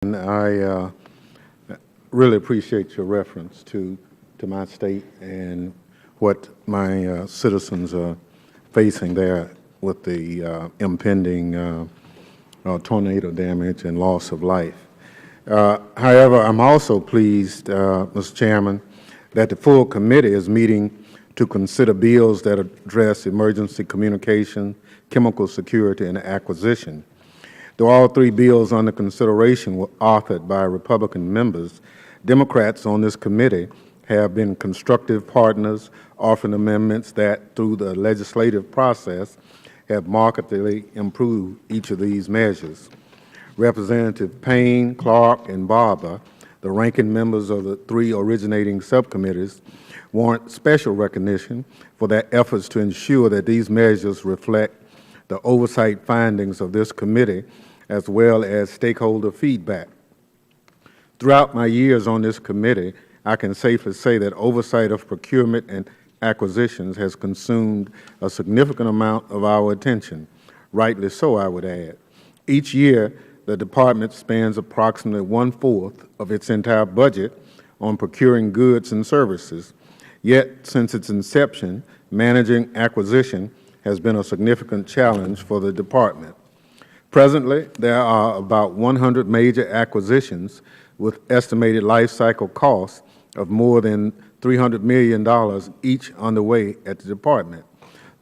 I really appreciate your reference to my state and what my citizens are facing there with the impending tornado damage and loss of life. However, I'm also pleased, Mr. Chairman, that the full committee is meeting to consider bills that address emergency communication, chemical security, and acquisition. Though all three bills under consideration were authored by Republican members, Democrats on this committee have been constructive partners, offering amendments that, through the legislative process, have markedly improved each of these measures. Representative Payne, Clark, and Barber, the ranking members of the three originating subcommittees, warrant special recognition for their efforts to ensure that these measures reflect the oversight findings of this committee as well as stakeholder feedback. Throughout my years on this committee, I can safely say that oversight of procurement and acquisitions has consumed a significant amount of our attention, rightly so, I would add. Each year, the Department spends approximately 1/4 of its entire budget on procuring goods and services. Yet, since its inception, managing acquisition has been a significant challenge for the Department. Presently, there are about 100 major acquisitions with estimated life cycle costs of more than $300 million each underway at the Department.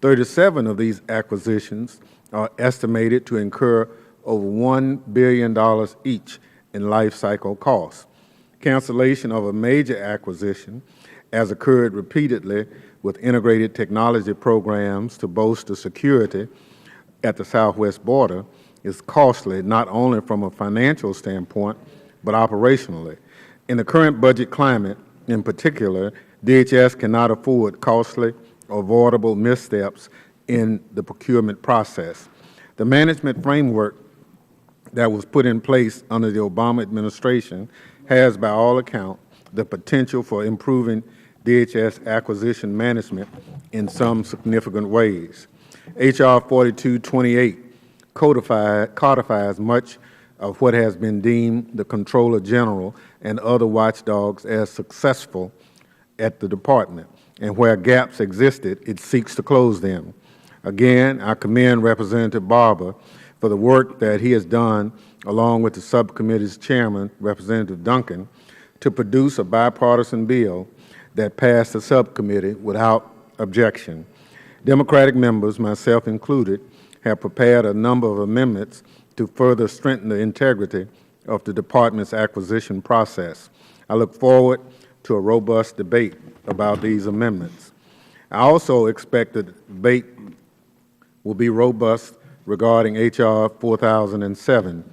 37 of these acquisitions are estimated to incur over $1 billion each in life cycle costs. Cancellation of a major acquisition, as occurred repeatedly with integrated technology programs to bolster security at the southwest border, is costly not only from a financial standpoint, but operationally. In the current budget climate, in particular, DHS cannot afford costly or avoidable missteps in the procurement process. The management framework that was put in place under the Obama administration has, by all accounts, the potential for improving DHS acquisition management in some significant ways. H.R. 4228 codifies much of what has been deemed the Comptroller General and other watchdogs as successful at the Department, and where gaps existed, it seeks to close them. Again, I commend Representative Barber for the work that he has done, along with the subcommittee's chairman, Representative Duncan, to produce a bipartisan bill that passed the subcommittee without objection. Democratic members, myself included, have prepared a number of amendments to further strengthen the integrity of the Department's acquisition process. I look forward to a robust debate about these amendments. I also expect the debate will be robust regarding H.R. 4007,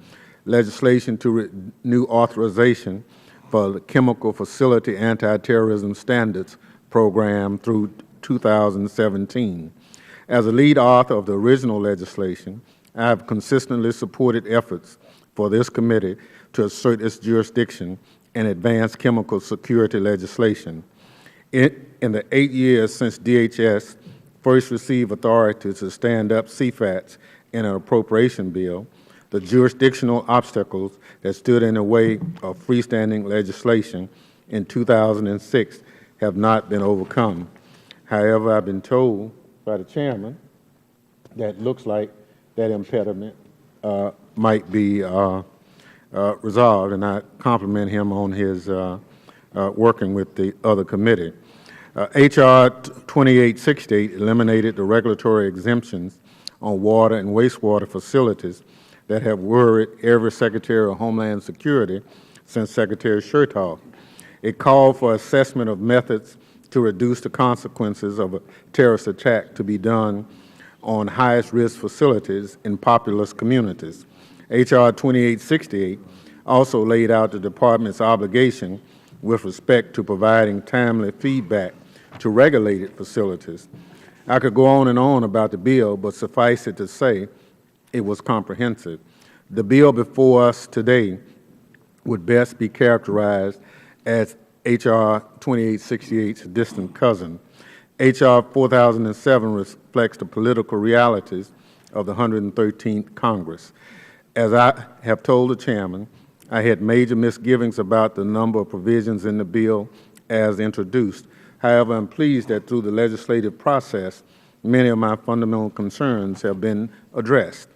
legislation to renew authorization for the Chemical Facility Anti-Terrorism Standards Program through 2017. As a lead author of the original legislation, I have consistently supported efforts for this committee to assert its jurisdiction and advance chemical security legislation. In the 8 years since DHS first received authority to stand up CFATs in an appropriation bill, the jurisdictional obstacles that stood in the way of freestanding legislation in 2006 have not been overcome. However, I've been told by the chairman that looks like that impediment might be resolved, and I compliment him on his working with the other committee. H.R. 2868 eliminated the regulatory exemptions on water and wastewater facilities that have worried every Secretary of Homeland Security since Secretary Chertoff. It called for assessment of methods to reduce the consequences of a terrorist attack to be done on highest risk facilities in populous communities. H.R. 2868 also laid out the Department's obligation with respect to providing timely feedback to regulated facilities. I could go on and on about the bill, but suffice it to say it was comprehensive. The bill before us today would best be characterized as H.R. 2868's distant cousin. H.R. 4007 reflects the political realities of the 113th Congress. As I have told the chairman, I had major misgivings about the number of provisions in the bill as introduced. However, I'm pleased that through the legislative process, many of my fundamental concerns have been addressed.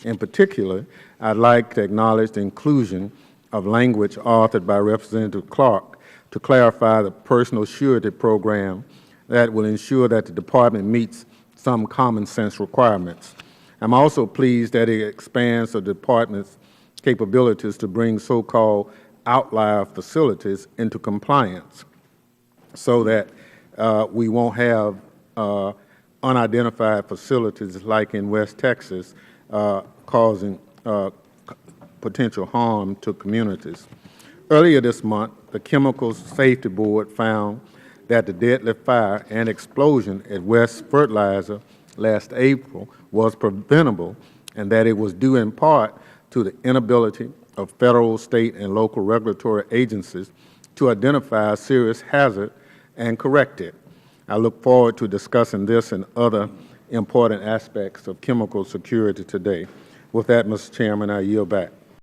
In particular, I'd like to acknowledge the inclusion of language authored by Representative Clark to clarify the personal surety program that will ensure that the Department meets some common sense requirements. I'm also pleased that it expands the Department's capabilities to bring so-called outlier facilities into compliance so that we won't have unidentified facilities like in West Texas causing potential harm to communities. Earlier this month, the Chemical Safety Board found that the deadly fire and explosion at West Fertilizer last April was preventable and that it was due in part to the inability of federal, state, and local regulatory agencies to identify a serious hazard and correct it. I look forward to discussing this and other important aspects of chemical security today. With that, Mr. Chairman, I yield back.